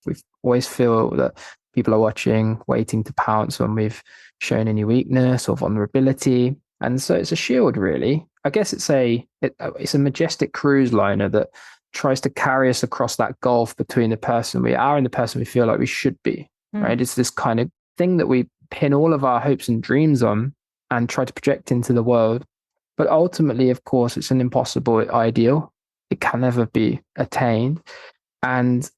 We always feel that people are watching, waiting to pounce when we've shown any weakness or vulnerability. And so it's a shield, really. I guess it's a majestic cruise liner that tries to carry us across that gulf between the person we are and the person we feel like we should be, right? It's this kind of thing that we pin all of our hopes and dreams on and try to project into the world. But ultimately, of course, it's an impossible ideal. It can never be attained. And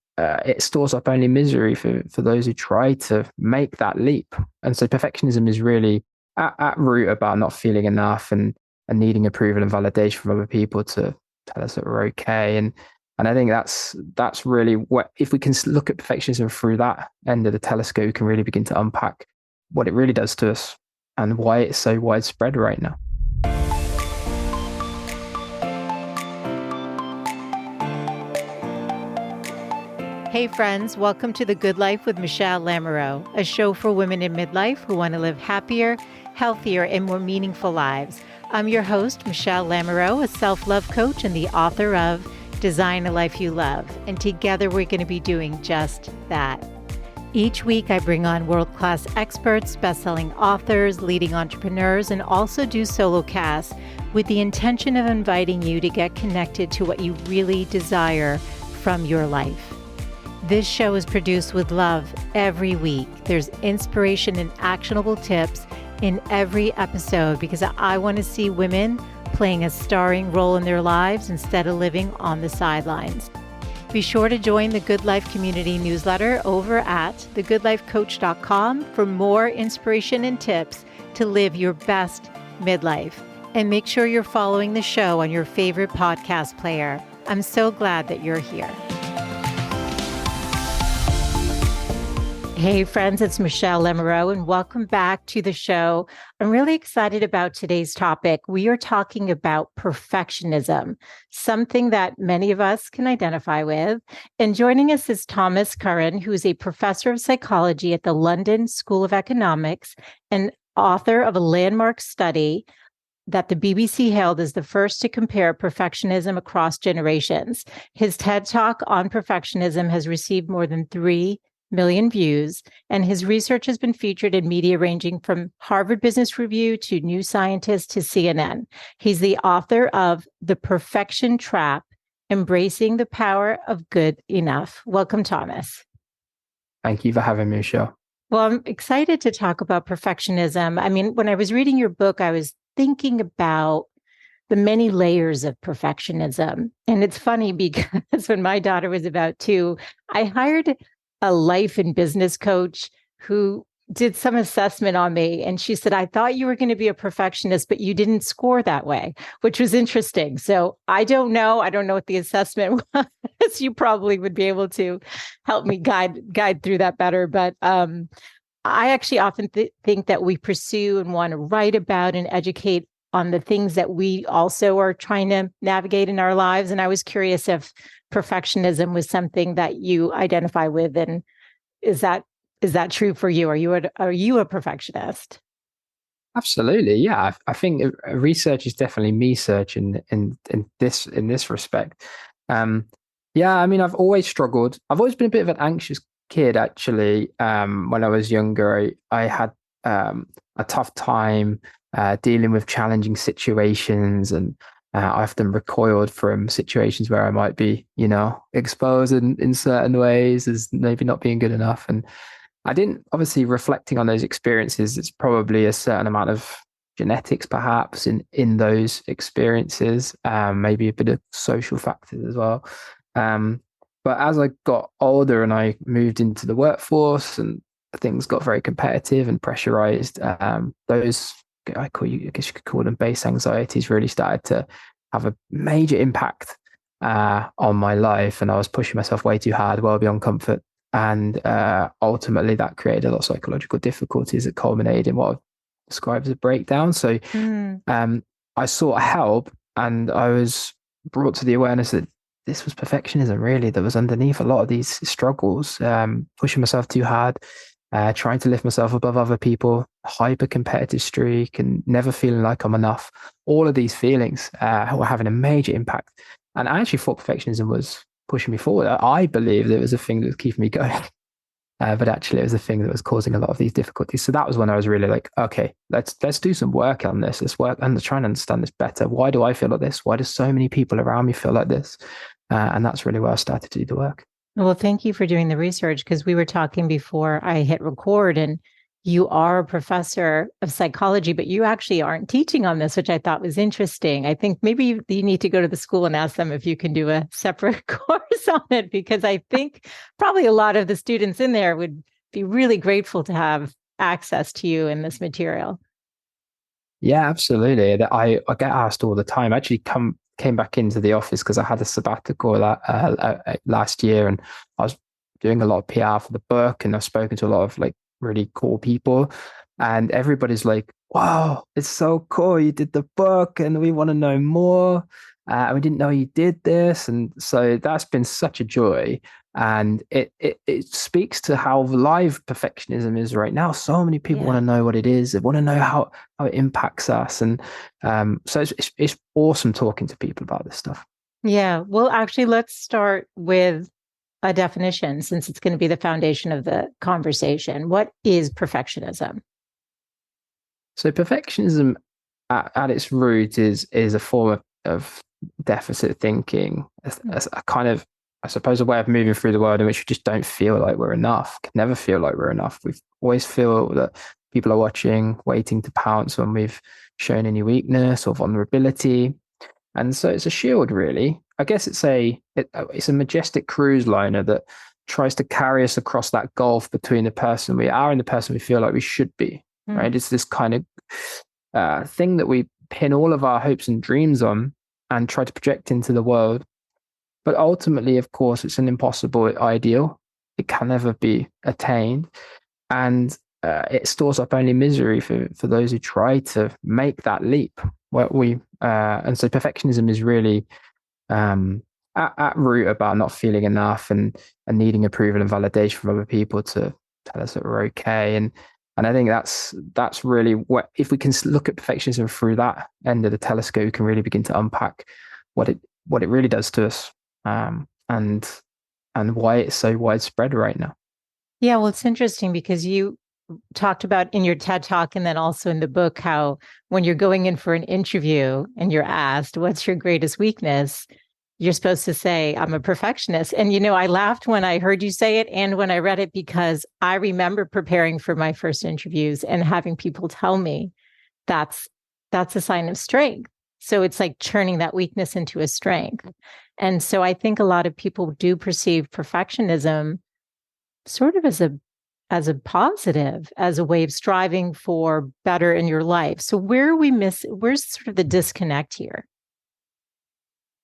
it stores up only misery for those who try to make that leap. And so perfectionism is really at root about not feeling enough and needing approval and validation from other people to tell us that we're okay. And I think that's really what, if we can look at perfectionism through that end of the telescope, we can really begin to unpack what it really does to us and why it's so widespread right now. Hey friends, welcome to The Good Life with Michelle Lamoureux, a show for women in midlife who want to live happier, healthier, and more meaningful lives. I'm your host, Michelle Lamoureux, a self-love coach and the author of Design a Life You Love. And together we're going to be doing just that. Each week I bring on world-class experts, best-selling authors, leading entrepreneurs, and also do solo casts with the intention of inviting you to get connected to what you really desire from your life. This show is produced with love every week. There's inspiration and actionable tips in every episode because I want to see women playing a starring role in their lives instead of living on the sidelines. Be sure to join the Good Life community newsletter over at thegoodlifecoach.com for more inspiration and tips to live your best midlife. And make sure you're following the show on your favorite podcast player. I'm so glad that you're here. Hey friends, it's Michelle Lamoureux and welcome back to the show. I'm really excited about today's topic. We are talking about perfectionism, something that many of us can identify with. And joining us is Thomas Curran, who is a professor of psychology at the London School of Economics and author of a landmark study that the BBC hailed as the first to compare perfectionism across generations. His TED Talk on perfectionism has received more than 3 million views, and his research has been featured in media ranging from Harvard Business Review to New Scientist to CNN. He's the author of The Perfection Trap, Embracing the Power of Good Enough. Welcome, Thomas. Thank you for having me, Michelle. Well, I'm excited to talk about perfectionism. I mean, when I was reading your book, I was thinking about the many layers of perfectionism. And it's funny because when my daughter was about 2, I hired a life and business coach who did some assessment on me. And she said, I thought you were going to be a perfectionist, but you didn't score that way, which was interesting. So I don't know. I don't know what the assessment was. You probably would be able to help me guide through that better. But I actually often think that we pursue and want to write about and educate on the things that we also are trying to navigate in our lives. And I was curious if perfectionism was something that you identify with, and is that true for you? Are you a perfectionist? Absolutely, yeah. I think research is definitely me search in this respect. Yeah, I mean, I've always struggled. I've always been a bit of an anxious kid, actually. When I was younger, I had a tough time dealing with challenging situations, and I often recoiled from situations where I might be, exposed in certain ways as maybe not being good enough. And I didn't, obviously, reflecting on those experiences, it's probably a certain amount of genetics perhaps in those experiences, maybe a bit of social factors as well. But as I got older and I moved into the workforce and things got very competitive and pressurized, those, I guess you could call them base anxieties, really started to have a major impact on my life. And I was pushing myself way too hard, well beyond comfort. And ultimately that created a lot of psychological difficulties that culminated in what I've described as a breakdown. So I sought help, and I was brought to the awareness that this was perfectionism, really, that was underneath a lot of these struggles, pushing myself too hard, trying to lift myself above other people, hyper competitive streak, and never feeling like I'm enough. All of these feelings were having a major impact. And I actually thought perfectionism was pushing me forward. I believe that it was a thing that was keeping me going. But actually, it was the thing that was causing a lot of these difficulties. So that was when I was really like, okay, let's do some work on this. Let's work and try and understand this better. Why do I feel like this? Why do so many people around me feel like this? And that's really where I started to do the work. Well, thank you for doing the research because we were talking before I hit record, and you are a professor of psychology, but you actually aren't teaching on this, which I thought was interesting. I think maybe you need to go to the school and ask them if you can do a separate course on it, because I think probably a lot of the students in there would be really grateful to have access to you in this material. Yeah, absolutely. I get asked all the time. I actually came back into the office because I had a sabbatical last year, and I was doing a lot of PR for the book, and I've spoken to a lot of like really cool people, and everybody's like, "Wow, it's so cool! You did the book, and we want to know more. And we didn't know you did this," and so that's been such a joy. And it speaks to how live perfectionism is right now. So many people want to know what it is. They want to know how it impacts us, and so it's awesome talking to people about this stuff. Yeah. Well, actually, let's start with a definition since it's going to be the foundation of the conversation. What is perfectionism? So perfectionism at its root is a form of deficit thinking, as a kind of, I suppose, a way of moving through the world in which we just don't feel like we're enough, can never feel like we're enough. We always feel that people are watching, waiting to pounce when we've shown any weakness or vulnerability. And so it's a shield, really. I guess it's a majestic cruise liner that tries to carry us across that gulf between the person we are and the person we feel like we should be. Right? It's this kind of thing that we pin all of our hopes and dreams on and try to project into the world. But ultimately, of course, it's an impossible ideal. It can never be attained. And it stores up only misery for those who try to make that leap. And so perfectionism is really at root about not feeling enough and needing approval and validation from other people to tell us that we're okay. And I think that's really what, if we can look at perfectionism through that end of the telescope, we can really begin to unpack what it really does to us, and why it's so widespread right now. Yeah, well, it's interesting because you talked about in your TED talk and then also in the book how when you're going in for an interview and you're asked, what's your greatest weakness? You're supposed to say, I'm a perfectionist. And, I laughed when I heard you say it and when I read it, because I remember preparing for my first interviews and having people tell me that's a sign of strength. So it's like turning that weakness into a strength. And so I think a lot of people do perceive perfectionism sort of as a positive, as a way of striving for better in your life. So where's sort of the disconnect here?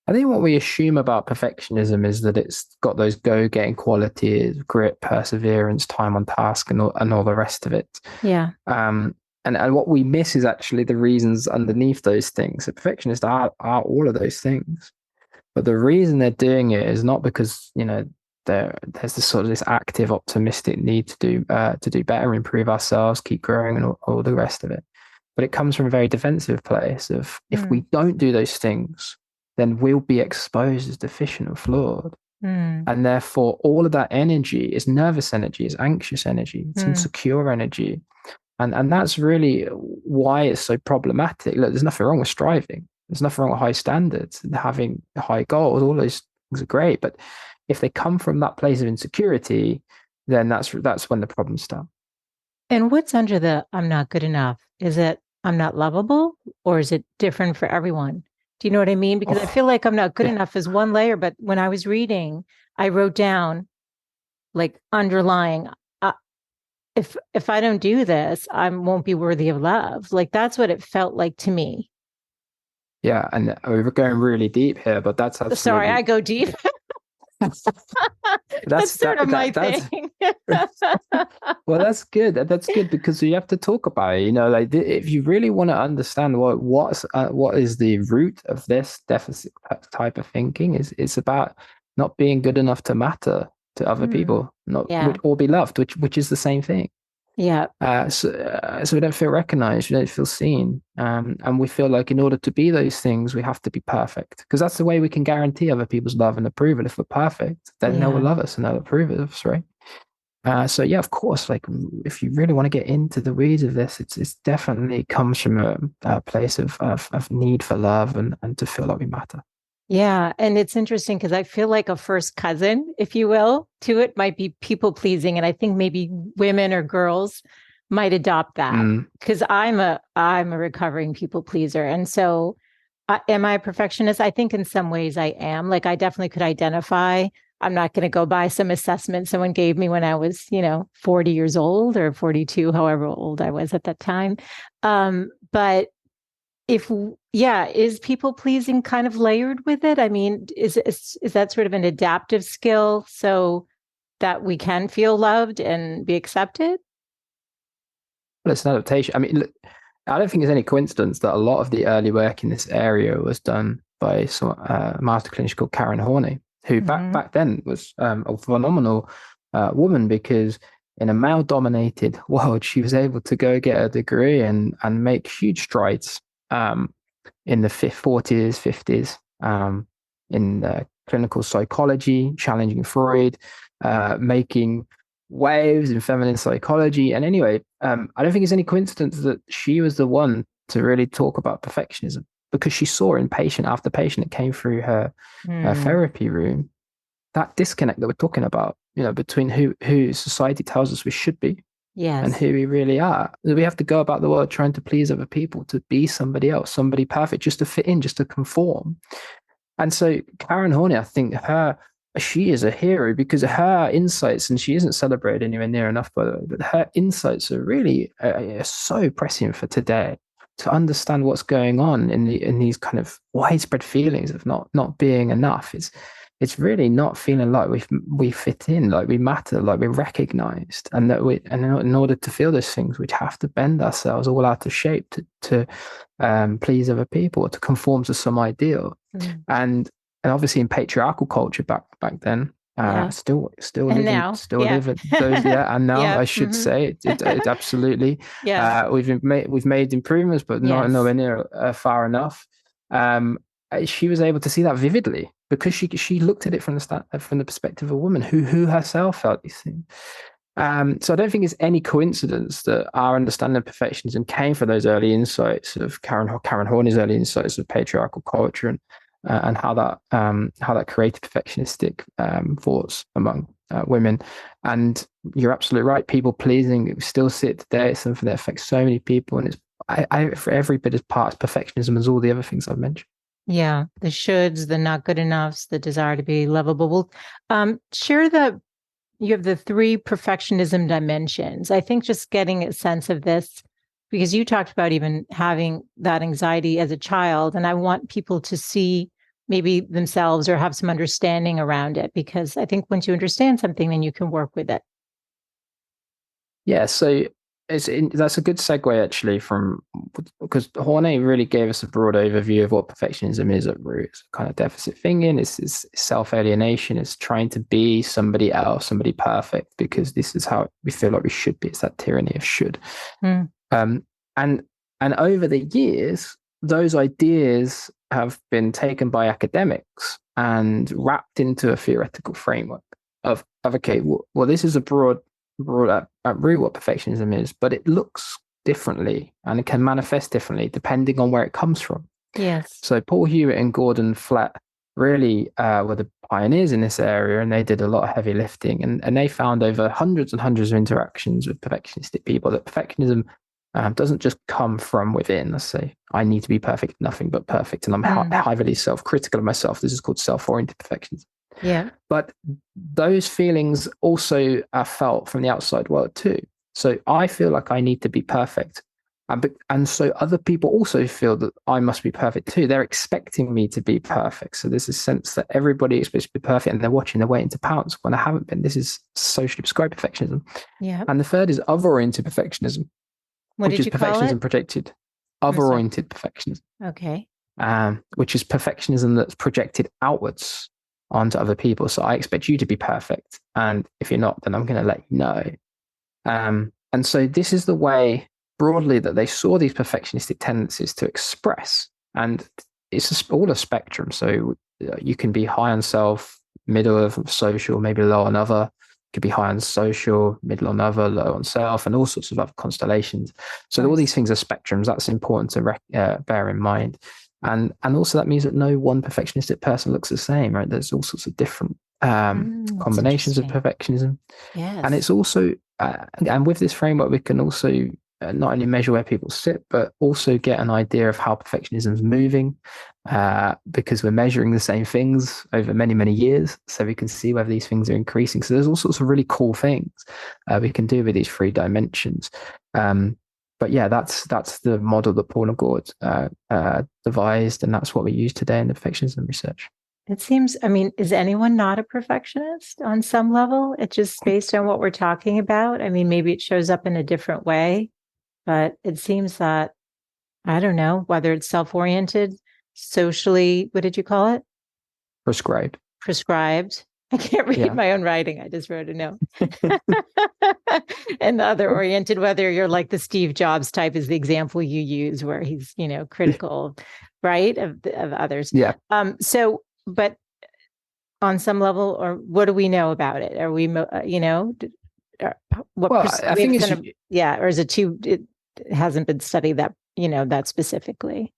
I think what we assume about perfectionism is that it's got those go-getting qualities, grit, perseverance, time on task, and all the rest of it. Yeah. And what we miss is actually the reasons underneath those things. So perfectionists are all of those things, but the reason they're doing it is not because there's this sort of this active, optimistic need to do better, improve ourselves, keep growing, and all the rest of it. But it comes from a very defensive place of if we don't do those things, then we'll be exposed as deficient and flawed. And therefore, all of that energy is nervous energy, is anxious energy, it's insecure energy. And that's really why it's so problematic. Look, there's nothing wrong with striving. There's nothing wrong with high standards and having high goals. All those things are great. But if they come from that place of insecurity, then that's when the problems start. And what's under the I'm not good enough? Is it I'm not lovable, or is it different for everyone? Do you know what I mean? Because I feel like I'm not good enough is one layer, but when I was reading, I wrote down like underlying, if I don't do this, I won't be worthy of love. Like that's what it felt like to me. Yeah, and we're going really deep here, but that's absolutely. Sorry, I go deep. That's sort of my thing. Well, that's good. That's good because you have to talk about it. Like if you really want to understand what is the root of this deficit type of thinking, it's about not being good enough to matter to other people, not or be loved, which is the same thing. Yeah. So we don't feel recognized, we don't feel seen. And we feel like in order to be those things, we have to be perfect because that's the way we can guarantee other people's love and approval. If we're perfect, then they will Yeah. love us and they'll approve of us, right? So yeah, of course, like if you really want to get into the weeds of this, it's definitely comes from a place of need for love and to feel like we matter. Yeah. And it's interesting because I feel like a first cousin, if you will, to it might be people pleasing. And I think maybe women or girls might adopt that Mm. because I'm a recovering people pleaser. And so am I a perfectionist? I think in some ways I am. Like I definitely could identify. I'm not going to go by some assessment someone gave me when I was, 40 years old or 42, however old I was at that time. But if yeah, is people pleasing kind of layered with it? I mean, is that sort of an adaptive skill so that we can feel loved and be accepted? Well, it's an adaptation. I mean, look, I don't think it's any coincidence that a lot of the early work in this area was done by some master clinician called Curran, who Hmm. back then was a phenomenal woman because in a male-dominated world, she was able to go get a degree and make huge strides in the 40s, 50s in clinical psychology, challenging Freud, making waves in feminine psychology. And anyway, I don't think it's any coincidence that she was the one to really talk about perfectionism because she saw in patient after patient that came through her Mm, therapy room that disconnect that we're talking about, between who society tells us we should be and yes. who we really are. We have to go about the world trying to please other people, to be somebody else, somebody perfect, just to fit in, just to conform. And so Karen Horney, I think she is a hero because her insights, and she isn't celebrated anywhere near enough, by the way, but her insights are really so pressing for today to understand what's going on in these kind of widespread feelings of not being enough. It's really not feeling like we fit in, like we matter, like we're recognized, and that we and in order to feel those things, we'd have to bend ourselves all out of shape to please other people, to conform to some ideal. Mm, And obviously in patriarchal culture back then, yeah. still And living now, still yeah. live those, yeah, and now Yeah. I should Hmm. say it absolutely Yes. we've made improvements, but not Yes. nowhere near far enough. um she was able to see that vividly because she looked at it from the perspective of a woman who herself felt these things. So I don't think it's any coincidence that our understanding of perfectionism came from those early insights of Karen Horney's early insights of patriarchal culture and how that created perfectionistic thoughts among women. And you're absolutely right. People pleasing still sit today. It's something that affects so many people, and for every bit as part of perfectionism as all the other things I've mentioned. Yeah. The shoulds, the not good enoughs, the desire to be lovable. Well, share you have the three perfectionism dimensions. I think just getting a sense of this, because you talked about even having that anxiety as a child, and I want people to see maybe themselves or have some understanding around it, because I think once you understand something, then you can work with it. Yeah, so that's a good segue actually from because Hornet really gave us a broad overview of what perfectionism is at root. It's kind of deficit thinking, it's self-alienation, it's trying to be somebody else, somebody perfect, because this is how we feel like we should be. It's that tyranny of should. Mm, Um, and and over the years, those ideas have been taken by academics and wrapped into a theoretical framework of okay, well, this is a broad at root what perfectionism is, but it looks differently and it can manifest differently depending on where it comes from. yes. So Paul Hewitt and Gordon Flatt really were the pioneers in this area, and they did a lot of heavy lifting, and they found over hundreds and hundreds of interactions with perfectionistic people that perfectionism doesn't just come from within. Let's say I need to be perfect, nothing but perfect, and I'm Mm, heavily self-critical of myself. This is called self-oriented perfectionism. yeah. But those feelings also are felt from the outside world too. So I feel like I need to be perfect. And so other people also feel that I must be perfect too. They're expecting me to be perfect. So there's a sense that everybody expects to be perfect and they're watching, they're waiting to pounce when I haven't been. This is socially prescribed perfectionism. Yeah. And the third is other-oriented perfectionism, What which did is you call it? perfectionism projected. I'm sorry. Other-oriented perfectionism, Okay. which is perfectionism that's projected outwards onto other people. So I expect you to be perfect, and if you're not, then I'm going to let you know. And and so this is the way broadly that they saw these perfectionistic tendencies to express. And all a spectrum. So you can be high on self, middle of social, maybe low on other. Could be high on social, middle on other, low on self, and all sorts of other constellations. So all these Nice. things are spectrums. That's important to bear in mind. And also that means that no one perfectionistic person looks the same, right? There's all sorts of different That's combinations of interesting. perfectionism. And Yes. it's also, and with this framework, we can also not only measure where people sit, but also get an idea of how perfectionism is moving, because we're measuring the same things over many, many years. So we can see whether these things are increasing. So there's all sorts of really cool things we can do with these three dimensions. But yeah, that's the model that Paul and Gord devised, and that's what we use today in the perfectionism research. It seems, I mean, is anyone not a perfectionist on some level? It's just based on what we're talking about. I mean, maybe it shows up in a different way, but it seems that, I don't know, whether it's self-oriented, socially, what did you call it? Prescribed. Prescribed. I can't read Yeah. my own writing. I just wrote a note. And the other oriented, whether you're like the Steve Jobs type is the example you use where he's, critical, right, of others. Yeah. But on some level, or what do we know about it? Are we, what Well, I we think have it's kind of, yeah, or is it too, it hasn't been studied that, that specifically.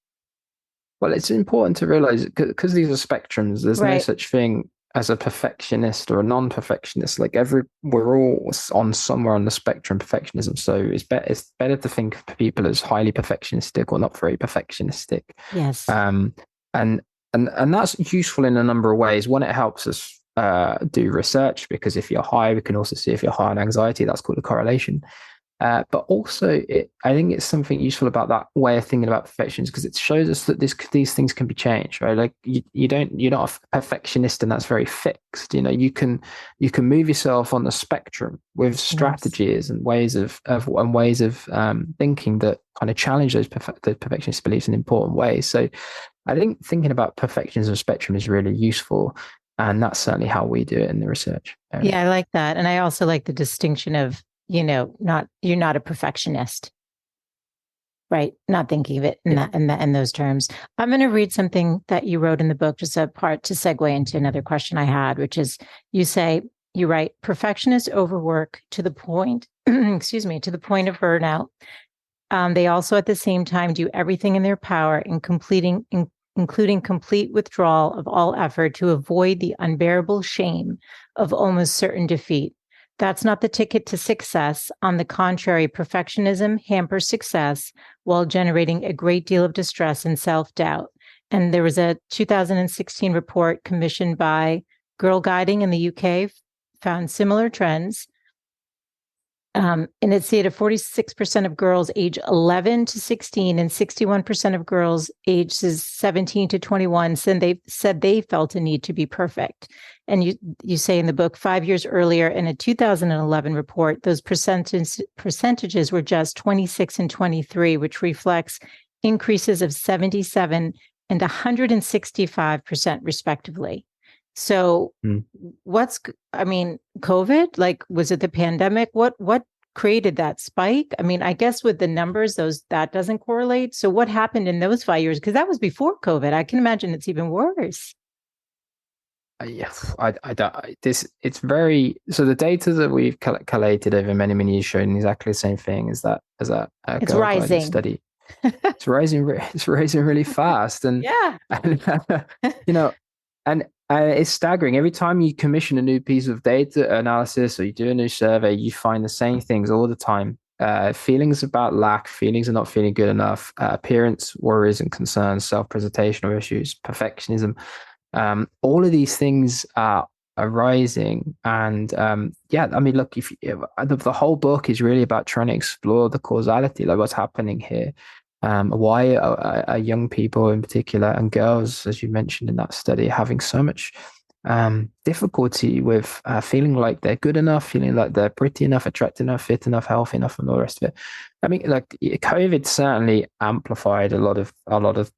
well, it's important to realize because these are spectrums. There's no Right. such thing as a perfectionist or a non-perfectionist. Like we're all on somewhere on the spectrum perfectionism. So it's better to think of people as highly perfectionistic or not very perfectionistic. Yes. Um, and and that's useful in a number of ways. One, it helps us do research because if you're high, we can also see if you're high on anxiety. That's called a correlation. But also, I think it's something useful about that way of thinking about perfections because it shows us that these things can be changed, right? Like you're not a perfectionist and that's very fixed. You can move yourself on the spectrum with Yes. strategies and ways of thinking that kind of challenge those perfectionist beliefs in important ways. So I think thinking about perfectionism spectrum is really useful, and that's certainly how we do it in the research area. Yeah, I like that. And I also like the distinction of, not you're not a perfectionist, right? Not thinking of it in Yeah. in those terms. I'm going to read something that you wrote in the book, just a part to segue into another question I had, which is you write, perfectionists overwork to the point, excuse me, to the point of burnout. They also at the same time do everything in their power including complete withdrawal of all effort to avoid the unbearable shame of almost certain defeat. That's not the ticket to success. On the contrary, perfectionism hampers success while generating a great deal of distress and self-doubt. And there was a 2016 report commissioned by Girl Guiding in the UK, found similar trends. And it stated 46% of girls age 11 to 16 and 61% of girls ages 17 to 21 said they felt a need to be perfect. And you say in the book, 5 years earlier in a 2011 report, those percentages were just 26 and 23, which reflects increases of 77 and 165% respectively. So COVID, like, was it the pandemic? What created that spike? I mean, I guess with the numbers, that doesn't correlate. So what happened in those 5 years? Because that was before COVID. I can imagine it's even worse. Yes, I don't. It's very so. The data that we've collated over many many years showing exactly the same thing as that It's girl guided rising. study. It's rising. It's rising really fast, and Yeah. and you know, and it's staggering. Every time you commission a new piece of data analysis or you do a new survey, you find the same things all the time. Feelings about lack, feelings of not feeling good enough, appearance worries and concerns, self-presentation or issues, perfectionism. All of these things are arising, and yeah, I mean, look, if the whole book is really about trying to explore the causality, like what's happening here. Why are young people in particular and girls, as you mentioned in that study, having so much difficulty with feeling like they're good enough, feeling like they're pretty enough, attractive enough, fit enough, healthy enough, and all the rest of it. I mean, like COVID certainly amplified a lot of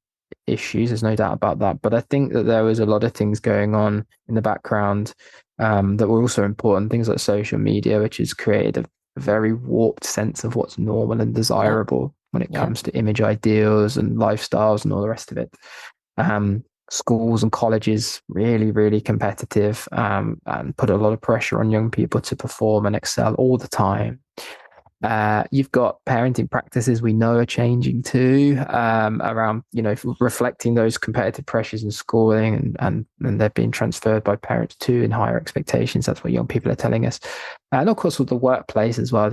issues. There's no doubt about that. But I think that there was a lot of things going on in the background that were also important. Things like social media, which has created a very warped sense of what's normal and Yep. desirable when it Yep. comes to image ideals and lifestyles and all the rest of it. Schools and colleges really, really competitive, and put a lot of pressure on young people to perform and excel all the time. You've got parenting practices we know are changing too, around, reflecting those competitive pressures in schooling, and they're being transferred by parents too in higher expectations. That's what young people are telling us. And of course, with the workplace as well,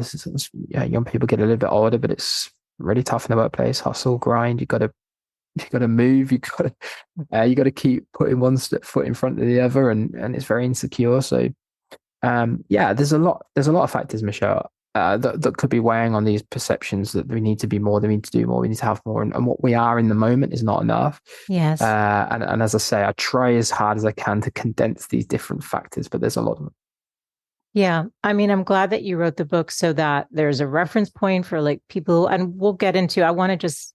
young people get a little bit older, but it's really tough in the workplace. Hustle, grind. You got to move. You got to keep putting one foot in front of the other, and it's very insecure. So yeah, there's a lot of factors, Michelle, that could be weighing on these perceptions that we need to be more, we need to do more, we need to have more, and what we are in the moment is not enough. Yes. And as I say, I try as hard as I can to condense these different factors, but there's a lot of them. Yeah. I mean, I'm glad that you wrote the book so that there's a reference point for like people, and we'll get into, I want to just,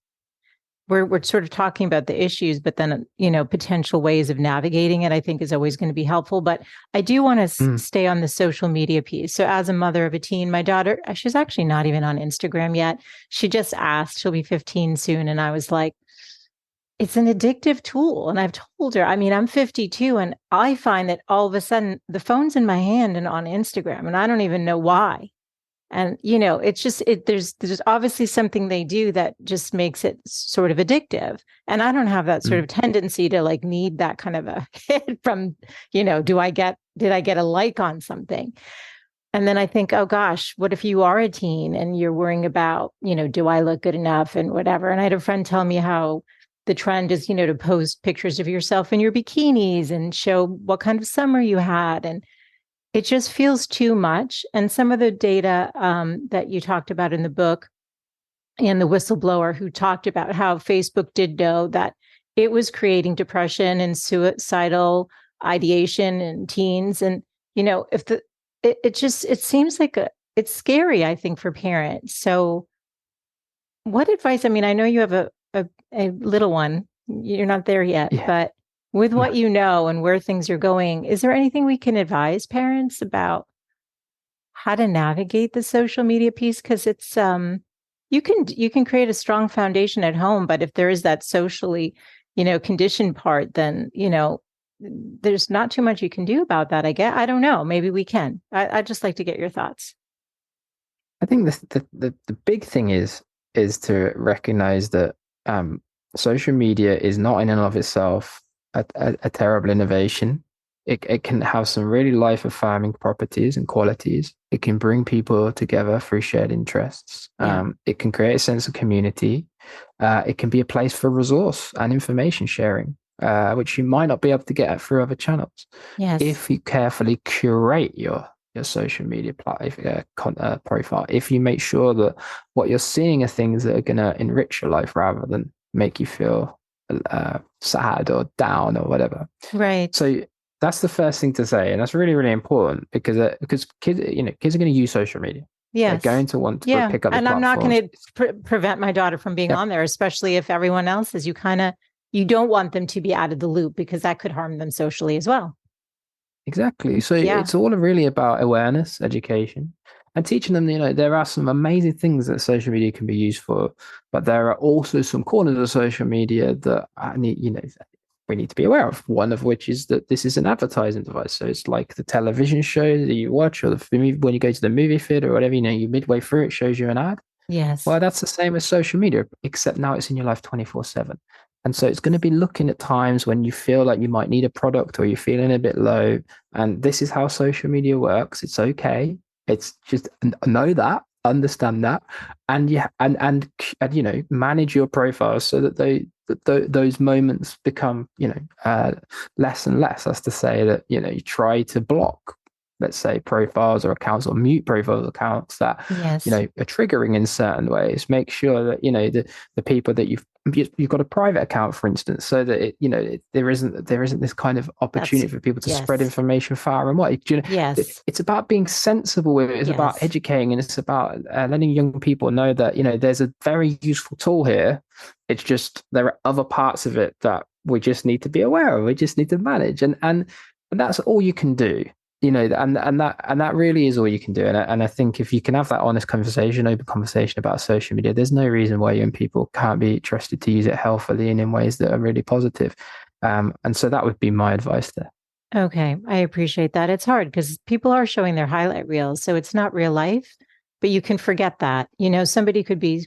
we're sort of talking about the issues, but then, potential ways of navigating it, I think is always going to be helpful. But I do want to stay on the social media piece. So as a mother of a teen, my daughter, she's actually not even on Instagram yet. She just asked, she'll be 15 soon. And I was like, it's an addictive tool. And I've told her, I mean, I'm 52 and I find that all of a sudden the phone's in my hand and on Instagram, and I don't even know why. And, it's just, there's obviously something they do that just makes it sort of addictive. And I don't have that sort of tendency to like need that kind of a hit from, did I get a like on something? And then I think, oh gosh, what if you are a teen and you're worrying about, do I look good enough and whatever? And I had a friend tell me how the trend is, to post pictures of yourself in your bikinis and show what kind of summer you had. And it just feels too much. And some of the data that you talked about in the book, and the whistleblower who talked about how Facebook did know that it was creating depression and suicidal ideation in teens. And, if it seems like it's scary, I think, for parents. So what advice? I mean, I know you have a little one, you're not there yet, Yeah. but with what you know and where things are going, is there anything we can advise parents about how to navigate the social media piece? Because it's you can create a strong foundation at home, but if there is that socially, conditioned part, then there's not too much you can do about that. I don't know. Maybe we can. I'd just like to get your thoughts. I think the big thing is to recognize that social media is not in and of itself a terrible innovation. It can have some really life affirming properties and qualities. It can bring people together through shared interests. Yeah. It can create a sense of community. It can be a place for resource and information sharing, which you might not be able to get through other channels. Yes. If you carefully curate your social media profile, if you make sure that what you're seeing are things that are going to enrich your life rather than make you feel sad or down or whatever. Right. So that's the first thing to say, and that's really, really important because kids are going to use social media. Yes. They're going to want to pick up the and I'm not going platforms. to prevent my daughter from being on there, especially if everyone else is. You don't want them to be out of the loop because that could harm them socially as well. Exactly. So it's all really about awareness, education, and teaching them, there are some amazing things that social media can be used for, but there are also some corners of social media that we need to be aware of. One of which is that this is an advertising device. So it's like the television show that you watch, or when you go to the movie theater or whatever, you midway through, it shows you an ad. Yes. Well, that's the same as social media, except now it's in your life 24/7. And so it's going to be looking at times when you feel like you might need a product or you're feeling a bit low. And this is how social media works. It's okay. It's just know that, understand that, and manage your profile so that those moments become less and less. That's to say that you try to block, let's say, profiles or accounts, or mute profiles accounts that are triggering in certain ways. Make sure that the people that you've got a private account, for instance, so that there isn't this kind of opportunity for people to spread information far and wide. Yes. It's about being sensible with it. It's about educating, and it's about letting young people know that there's a very useful tool here. It's just there are other parts of it that we just need to be aware of. We just need to manage, and that's all you can do. and that really is all you can do. And I think if you can have that honest conversation, open conversation about social media, there's no reason why young people can't be trusted to use it healthily and in ways that are really positive. And so that would be my advice there. Okay, I appreciate that. It's hard because people are showing their highlight reels, so it's not real life, but you can forget that. Somebody could be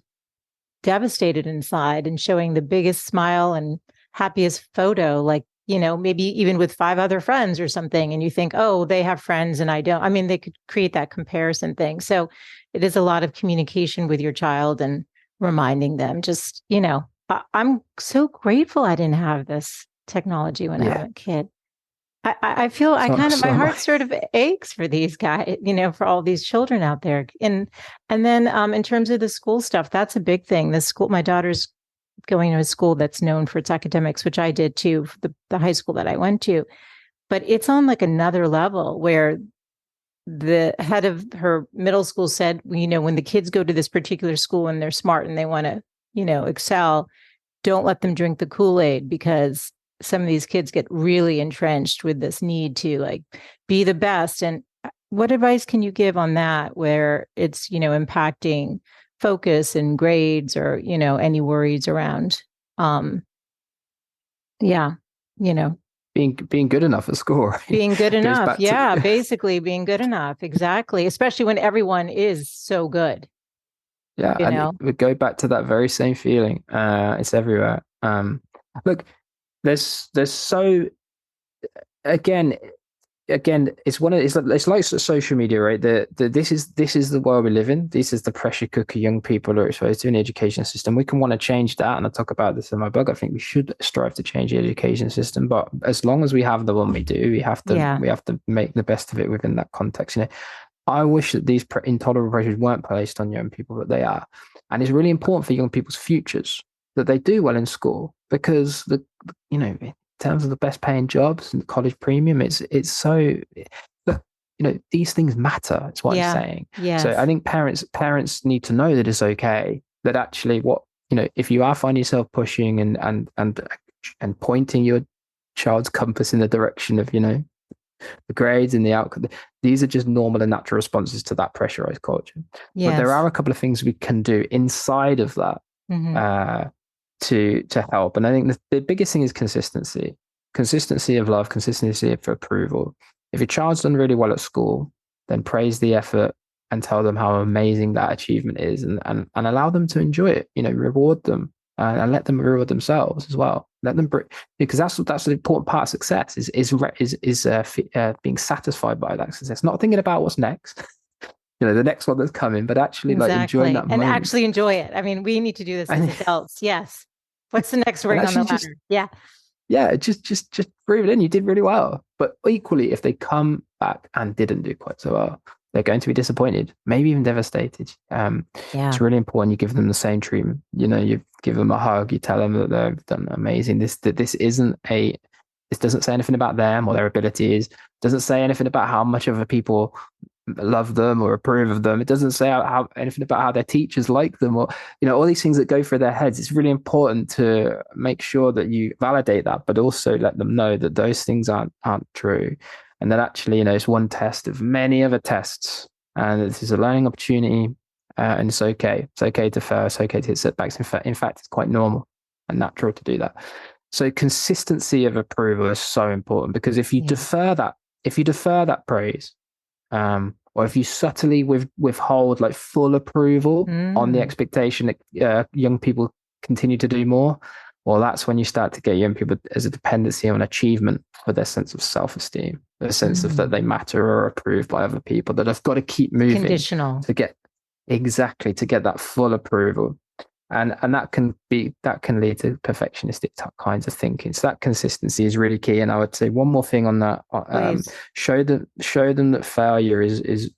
devastated inside and showing the biggest smile and happiest photo, like, maybe even with five other friends or something. And you think, oh, they have friends and I don't. I mean, they could create that comparison thing. So it is a lot of communication with your child and reminding them just, I'm so grateful I didn't have this technology when I was Yeah. a kid. I feel I kind of So my am heart I. sort of aches for these guys, for all these children out there. And then in terms of the school stuff, that's a big thing. The school, my daughter's going to a school that's known for its academics, which I did too, for the high school that I went to. But it's on like another level where the head of her middle school said, when the kids go to this particular school and they're smart and they want to, excel, don't let them drink the Kool-Aid because some of these kids get really entrenched with this need to like be the best. And what advice can you give on that where it's, impacting focus and grades or, any worries around yeah, you know, Being good enough at school, right? being good Goes enough. back to Yeah, basically being good enough. Exactly. Especially when everyone is so good, yeah, you and it know. would go back to that very same feeling. It's everywhere. Look, there's so again it's like social media, right? This is the world we live in. This is the pressure cooker young people are exposed to in the education system. We can want to change that, and I talk about this in my book. I think we should strive to change the education system, but as long as we have the one we do, we have to Yeah. we have to make the best of it within that context. I wish that these intolerable pressures weren't placed on young people, but they are. And it's really important for young people's futures that they do well in school because in terms of the best paying jobs and college premium, it's so look, these things matter. It's what I'm Yeah. saying. So I Yes. think parents need to know that it's okay. That actually if you are finding yourself pushing and pointing your child's compass in the direction of, the grades and the outcome. These are just normal and natural responses to that pressurized culture. But there Yes. are a couple of things we can do inside of that Hmm. uh, to help. And I think the biggest thing is consistency of love, consistency of approval. If your child's done really well at school, then praise the effort and tell them how amazing that achievement is and allow them to enjoy it, reward them and let them reward themselves as well. Let them because that's an important part of success is being satisfied by that success, not thinking about what's next, the next one that's coming, but actually like enjoying Exactly. that And moment actually enjoy it. I mean, we need to do this as and adults. Yes. What's the next and ring on the actually just ladder? Yeah. yeah, just breathe it in. You did really well. But equally, if they come back and didn't do quite so well, they're going to be disappointed, maybe even devastated. Yeah. It's really important you give them the same treatment. You give them a hug, you tell them that they've done amazing. This doesn't say anything about them or their abilities. Doesn't say anything about how much other people love them or approve of them. It doesn't say anything about how their teachers like them or all these things that go through their heads. It's really important to make sure that you validate that, but also let them know that those things aren't true, and that actually it's one test of many other tests, and this is a learning opportunity. And it's okay. It's okay to fail. It's okay to hit setbacks. In fact, it's quite normal and natural to do that. So consistency of approval is so important because Yeah. if you defer that praise, or if you subtly withhold like full approval on the Mm. expectation that young people continue to do more, well, that's when you start to get young people as a dependency on achievement for their sense of self-esteem, their sense of that Mm. they matter or are approved by other people, that have got to keep moving Conditional. to get to get that full approval. And that can lead to perfectionistic kinds of thinking. So that consistency is really key. And I would say one more thing on that: Please. show them that failure is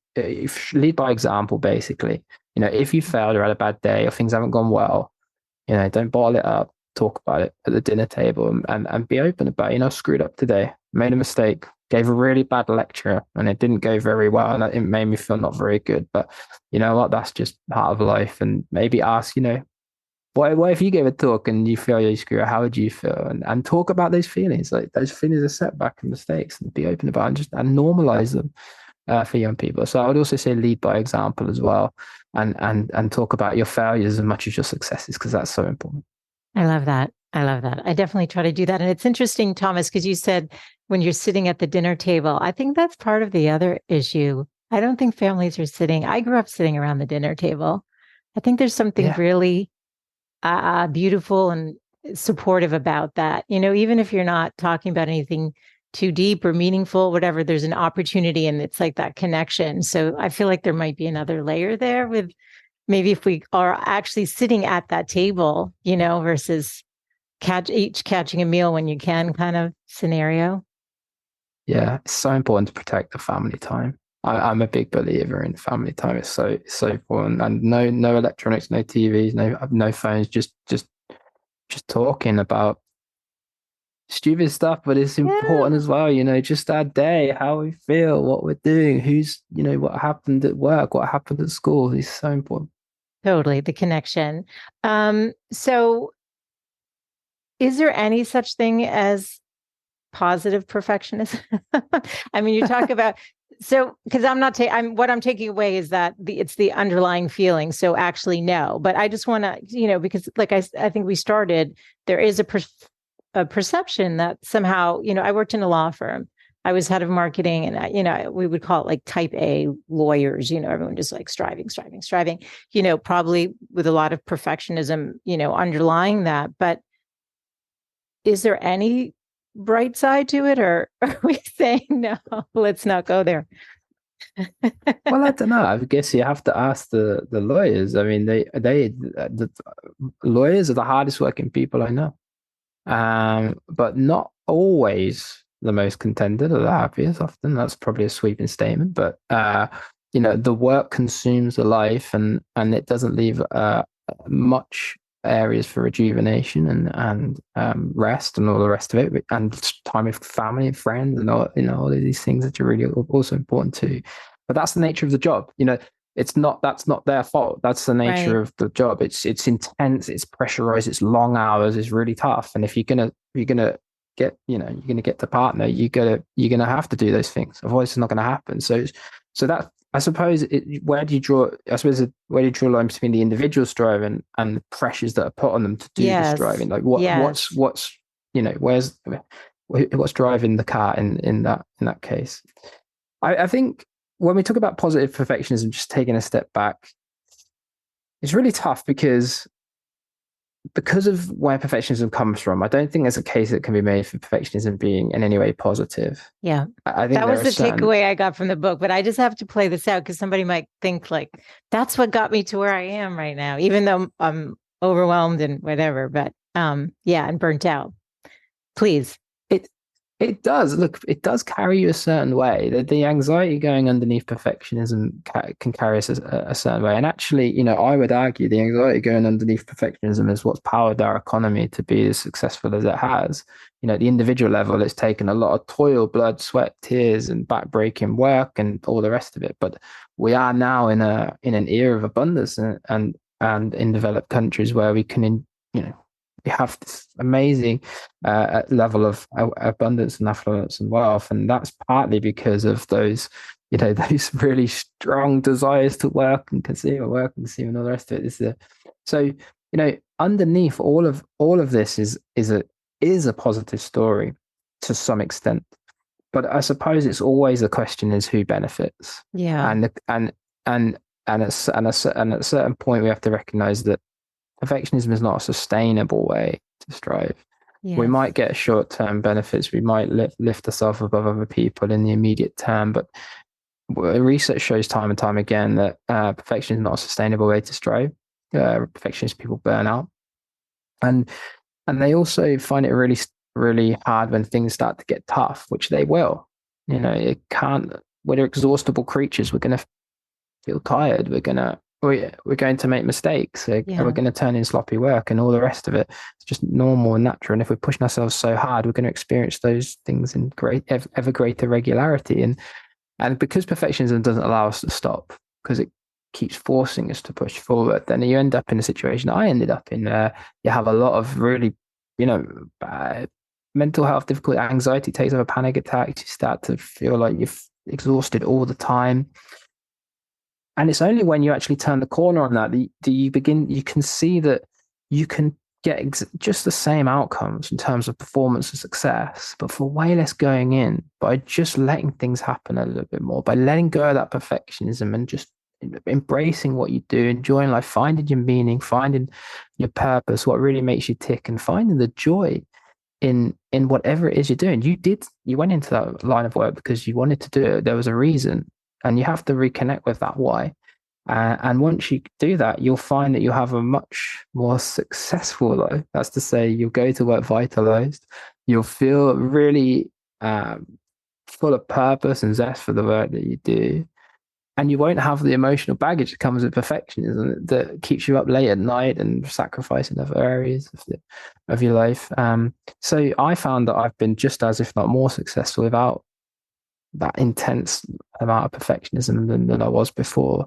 lead by example. Basically, if you failed or had a bad day or things haven't gone well, don't bottle it up. Talk about it at the dinner table and be open about it. Screwed up today, made a mistake, gave a really bad lecture, and it didn't go very well, and it made me feel not very good. But you know what? That's just part of life. And maybe ask, what if you gave a talk and you feel you screw up? How would you feel? And talk about those feelings, like those feelings of setback and mistakes, and be open about it and just and normalize them for young people. So I would also say lead by example as well, and talk about your failures as much as your successes, because that's so important. I love that. I love that. I definitely try to do that. And it's interesting, Thomas, because you said when you're sitting at the dinner table, I think that's part of the other issue. I don't think families are sitting. I grew up sitting around the dinner table. I think there's something Yeah, really beautiful and supportive about that. Even if you're not talking about anything too deep or meaningful, whatever, there's an opportunity and it's like that connection. So I feel like there might be another layer there with maybe if we are actually sitting at that table, versus each catching a meal when you can kind of scenario. yeah, it's so important to protect the family time. I'm a big believer in family time. It's so important, and no electronics, no TVs, no phones. Just talking about stupid stuff, but it's important Yeah, as well. Just our day, how we feel, what we're doing, what happened at work, what happened at school. It's so important. totally. The connection. So is there any such thing as positive perfectionism? I mean, you talk about because I'm what I'm taking away is that it's the underlying feeling. So actually, no, but I just want to, because like I think we started, there is a perception that somehow, I worked in a law firm. I was head of marketing, and we would call it like type A lawyers. Everyone just like striving. Probably with a lot of perfectionism, underlying that. But is there any bright side to it, or are we saying no, let's not go there? Well, I don't know. I guess you have to ask the lawyers. I mean, the lawyers are the hardest working people I know. But not always the most contented or the happiest. Often that's probably a sweeping statement, but the work consumes the life, and it doesn't leave much areas for rejuvenation and rest and all the rest of it, and time with family and friends and all of these things that are really also important too. But that's the nature of the job. That's not their fault. That's the Right. nature of the job. It's intense, it's pressurized, it's long hours, it's really tough. And if you're gonna get the partner, you're gonna have to do those things. Otherwise, it's not gonna happen. So that I suppose where do you draw? I suppose where do you draw a line between the individual striving and the pressures that are put on them to do the Yes. striving? Like Yes. what's driving the car in that case? I think when we talk about positive perfectionism, just taking a step back, it's really tough because of where perfectionism comes from. I don't think there's a case that can be made for perfectionism being in any way positive. Yeah. I think That there was are the certain, takeaway I got from the book, but I just have to play this out because somebody might think like that's what got me to where I am right now, even though I'm overwhelmed and whatever. But yeah, and burnt out. Please. it it does look, it does carry you a certain way. The anxiety going underneath perfectionism can carry us a certain way. And actually, I would argue the anxiety going underneath perfectionism is what's powered our economy to be as successful as it has. At the individual level, it's taken a lot of toil, blood, sweat, tears, and backbreaking work, and all the rest of it. But we are now in an era of abundance, and in developed countries where we can, we have this amazing level of abundance and affluence and wealth, and that's partly because of those, those really strong desires to work and consume, and all the rest of it. So underneath all of this is a positive story to some extent, but I suppose it's always the question is who benefits, Yeah. and at a certain point we have to recognize that perfectionism is not a sustainable way to strive. We Yes. might get short-term benefits. We might lift ourselves above other people in the immediate term, but research shows time and time again that perfection is not a sustainable way to strive. Perfectionist people burn out, and they also find it really, really hard when things start to get tough, which they will. It can't. We're exhaustible creatures. We're going to feel tired. We're going to make mistakes. We're Yeah. going to turn in sloppy work and all the rest of it. It's just normal and natural. And if we're pushing ourselves so hard, we're going to experience those things in ever greater regularity. And because perfectionism doesn't allow us to stop, because keeps forcing us to push forward, then you end up in a situation I ended up in. You have a lot of really, bad mental health difficulty, anxiety takes over, panic attacks. You start to feel like you're exhausted all the time. And it's only when you actually turn the corner on that you can see that you can get just the same outcomes in terms of performance and success, but for way less going in by just letting things happen a little bit more, by letting go of that perfectionism and just embracing what you do, enjoying life, finding your meaning, finding your purpose, what really makes you tick, and finding the joy in whatever it is you're doing. You went into that line of work because you wanted to do it. There was a reason, and you have to reconnect with that why. And once you do that, you'll find that you'll have a much more successful life. That's to say, you'll go to work vitalized. You'll feel really full of purpose and zest for the work that you do. And you won't have the emotional baggage that comes with perfectionism that keeps you up late at night and sacrificing other areas of your life. So I found that I've been just as, if not more successful without that intense amount of perfectionism than I was before.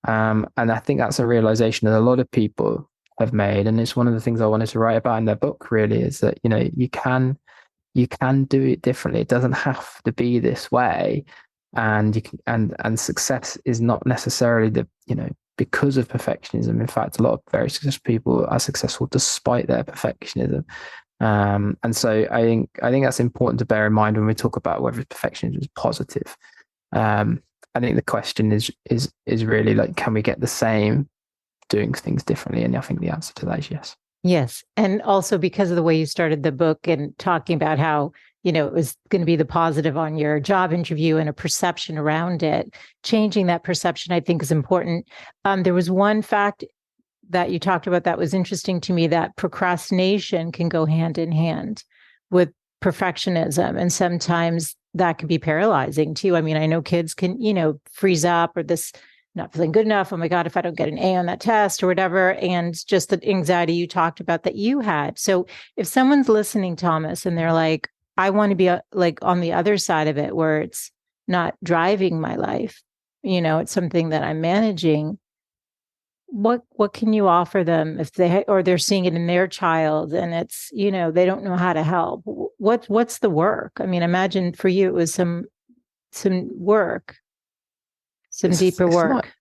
And I think that's a realization that a lot of people have made. And it's one of the things I wanted to write about in their book, really, is that, you can do it differently. It doesn't have to be this way. And you can, and success is not necessarily because of perfectionism. In fact, a lot of very successful people are successful despite their perfectionism. And so I think that's important to bear in mind when we talk about whether perfectionism is positive. I think the question is really like, can we get the same doing things differently? And I think the answer to that is yes. Yes. And also because of the way you started the book and talking about how, it was going to be the positive on your job interview and a perception around it, changing that perception, I think, is important. There was one fact that you talked about that was interesting to me, that procrastination can go hand in hand with perfectionism. And sometimes that can be paralyzing too. I mean, I know kids can, freeze up, or this not feeling good enough. Oh my God, if I don't get an A on that test or whatever. And just the anxiety you talked about that you had. So if someone's listening, Thomas, and they're like, I want to be like on the other side of it, where it's not driving my life, it's something that I'm managing. What can you offer them if they're seeing it in their child and it's, they don't know how to help? What's the work? I mean, imagine for you, it was some work, deeper work.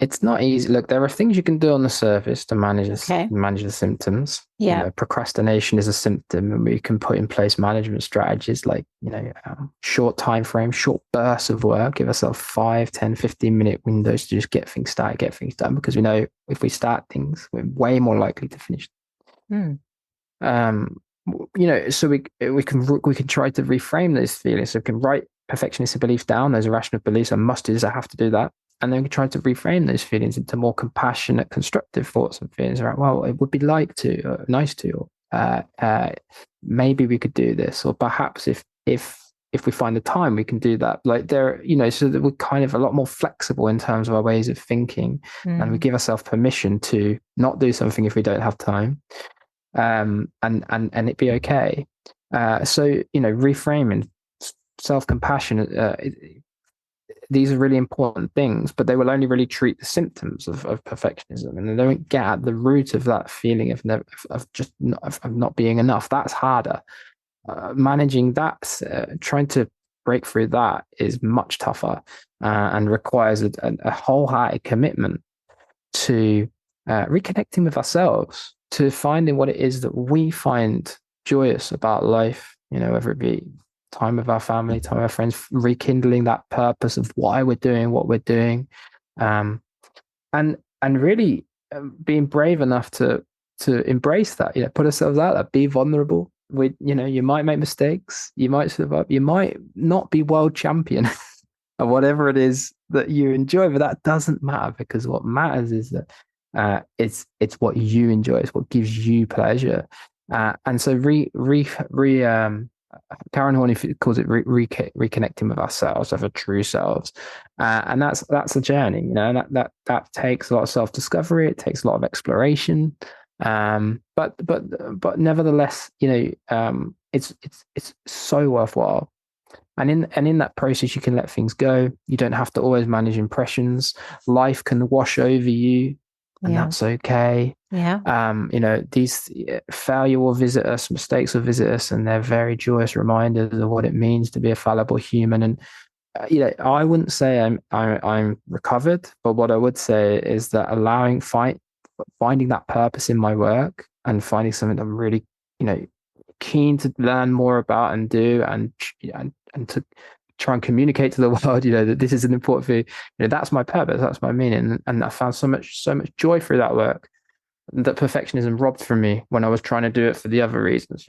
It's not easy. Look, there are things you can do on the surface to manage the symptoms. Yeah. Procrastination is a symptom, and we can put in place management strategies like, short time frame, short bursts of work, give ourselves 5, 10, 15-minute windows to just get things started, get things done, because we know if we start things, we're way more likely to finish. So we can try to reframe those feelings. So we can write perfectionist beliefs down, those irrational beliefs, I must do this, I have to do that. And then we try to reframe those feelings into more compassionate, constructive thoughts and feelings. Right? Well, it would be nice to, maybe we could do this, or perhaps if we find the time, we can do that. Like so that we're kind of a lot more flexible in terms of our ways of thinking, and we give ourselves permission to not do something if we don't have time, and it be okay. So reframing, self-compassion. These are really important things, but they will only really treat the symptoms of perfectionism, and they don't get at the root of that feeling of not being enough. That's harder. Managing that, trying to break through that, is much tougher, and requires a wholehearted commitment to reconnecting with ourselves, to finding what it is that we find joyous about life. Whether it be time with our family, time with our friends, rekindling that purpose of why we're doing what we're doing, and really being brave enough to embrace that. Put ourselves out there, be vulnerable. You might make mistakes, you might slip up, you might not be world champion or whatever it is that you enjoy, but that doesn't matter, because what matters is that it's what you enjoy, it's what gives you pleasure, and so Curran Horney calls it reconnecting with ourselves, of our true selves, and that's a journey, and that takes a lot of self-discovery. It takes a lot of exploration, but nevertheless, it's so worthwhile. And in that process, you can let things go. You don't have to always manage impressions. Life can wash over you, and Yeah. that's okay. Yeah. These failure will visit us, mistakes will visit us, and they're very joyous reminders of what it means to be a fallible human. And I wouldn't say I'm recovered, but what I would say is that finding that purpose in my work and finding something I'm really, keen to learn more about and do, and to try and communicate to the world, that this is an important thing. That's my purpose, that's my meaning, and I found so much joy through that work that perfectionism robbed from me when I was trying to do it for the other reasons.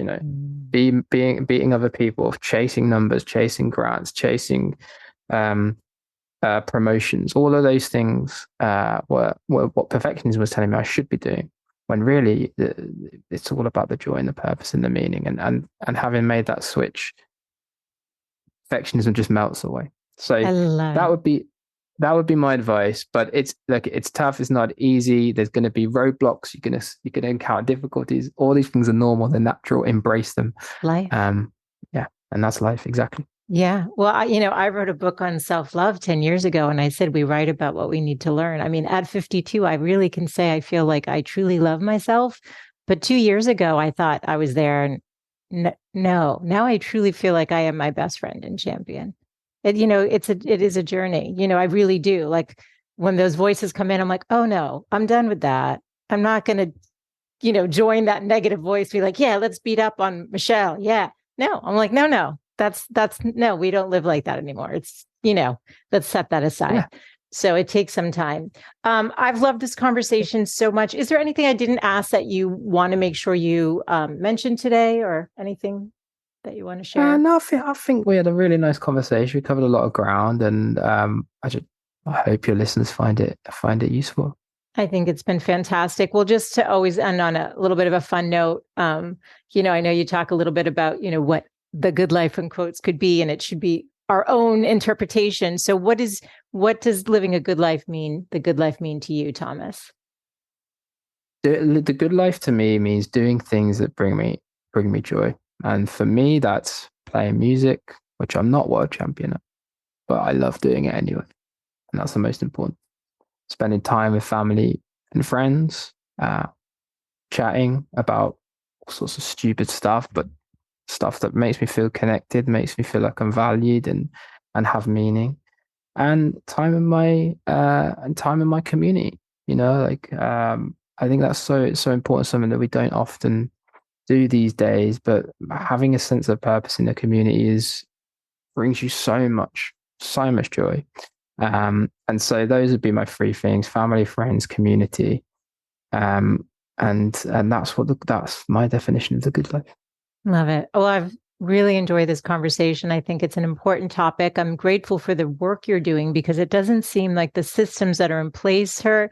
Beating other people, chasing numbers, chasing grants, chasing promotions. All of those things were what perfectionism was telling me I should be doing. When really it's all about the joy and the purpose and the meaning. And having made that switch, perfectionism just melts away. So I love that it. would be my advice. But it's tough. It's not easy. There's going to be roadblocks. You're gonna encounter difficulties. All these things are normal. They're natural. Embrace them. Life. Yeah, and that's life, exactly. Yeah. Well, I wrote a book on self-love 10 years ago, and I said we write about what we need to learn. I mean, at 52, I really can say I feel like I truly love myself. But 2 years ago, I thought I was there, and no, now I truly feel like I am my best friend and champion. It is a journey. I really do. Like when those voices come in, I'm like, oh no, I'm done with that. I'm not going to, join that negative voice, be like, yeah, let's beat up on Michelle. Yeah. No, I'm like, no. That's no, we don't live like that anymore. It's, let's set that aside. Yeah. So it takes some time. I've loved this conversation so much. Is there anything I didn't ask that you want to make sure you mention today, or anything that you want to share? No, I think we had a really nice conversation. We covered a lot of ground, and I hope your listeners find it useful. I think it's been fantastic. Well, just to always end on a little bit of a fun note, I know you talk a little bit about, what the good life in quotes could be, and it should be our own interpretation. So what does living a good life mean? The good life mean to you, Thomas? The good life to me means doing things that bring me joy. And for me, that's playing music, which I'm not world champion at, but I love doing it anyway. And that's the most important. Spending time with family and friends, chatting about all sorts of stupid stuff, but stuff that makes me feel connected, makes me feel like I'm valued and have meaning. And time in my community. I think that's so important, something that we don't often do these days, but having a sense of purpose in the community brings you so much joy. And so those would be my three things: family, friends, community. And that's my definition of the good life. Love it. Well, I've really enjoyed this conversation. I think it's an important topic. I'm grateful for the work you're doing, because it doesn't seem like the systems that are in place are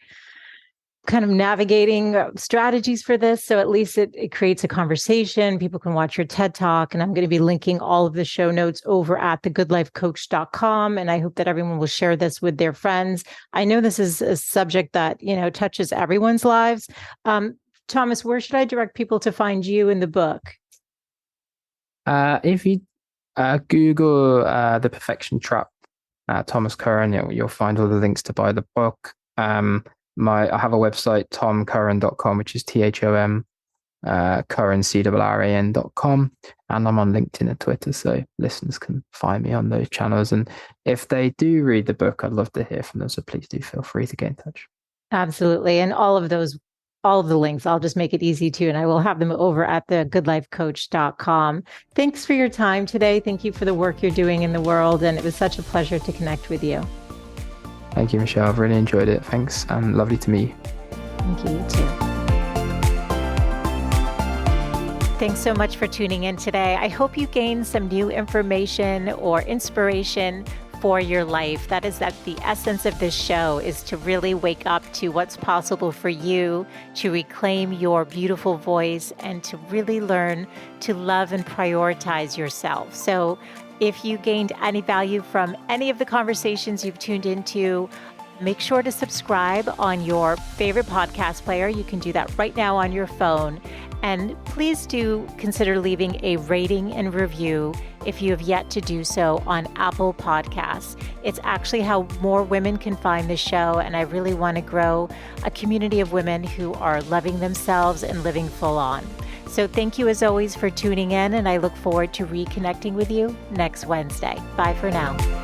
kind of navigating strategies for this. So at least it creates a conversation. People can watch your TED Talk, and I'm going to be linking all of the show notes over at thegoodlifecoach.com. And I hope that everyone will share this with their friends. I know this is a subject that, touches everyone's lives. Thomas, where should I direct people to find you in the book? If you Google The Perfection Trap, Thomas Curran, you'll find all the links to buy the book. I have a website, tomcurran.com, which is THOM Curran CRRAN.com, and I'm on LinkedIn and Twitter, so listeners can find me on those channels. And if they do read the book, I'd love to hear from them, so please do feel free to get in touch. Absolutely. And all of the links, I'll just make it easy too. And I will have them over at thegoodlifecoach.com. Thanks for your time today. Thank you for the work you're doing in the world. And it was such a pleasure to connect with you. Thank you, Michelle. I've really enjoyed it. Thanks. And lovely to meet you. Thank you, you too. Thanks so much for tuning in today. I hope you gained some new information or inspiration for your life. That is the essence of this show, is to really wake up to what's possible for you, to reclaim your beautiful voice, and to really learn to love and prioritize yourself. So if you gained any value from any of the conversations you've tuned into, make sure to subscribe on your favorite podcast player. You can do that right now on your phone. And please do consider leaving a rating and review if you have yet to do so on Apple Podcasts. It's actually how more women can find this show, and I really want to grow a community of women who are loving themselves and living full on. So thank you as always for tuning in, and I look forward to reconnecting with you next Wednesday. Bye for now.